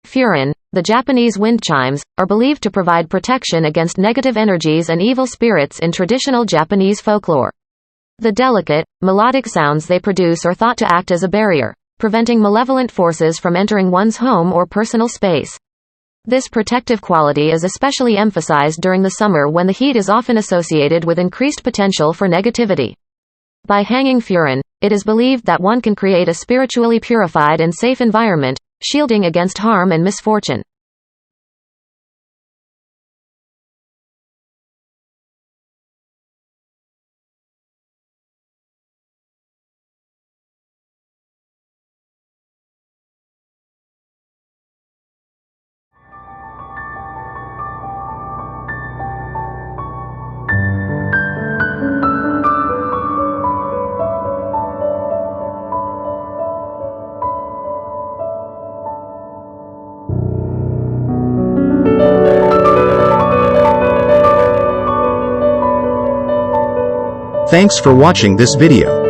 Furin, the Japanese wind chimes, are believed to provide protection against negative energies and evil spirits in traditional Japanese folklore. The delicate, melodic sounds they produce are thought to act as a barrier, preventing malevolent forces from entering one's home or personal space. This protective quality is especially emphasized during the summer when the heat is often associated with increased potential for negativity. By hanging furin, it is believed that one can create a spiritually purified and safe environment, shielding against harm and misfortune. Thanks for watching this video.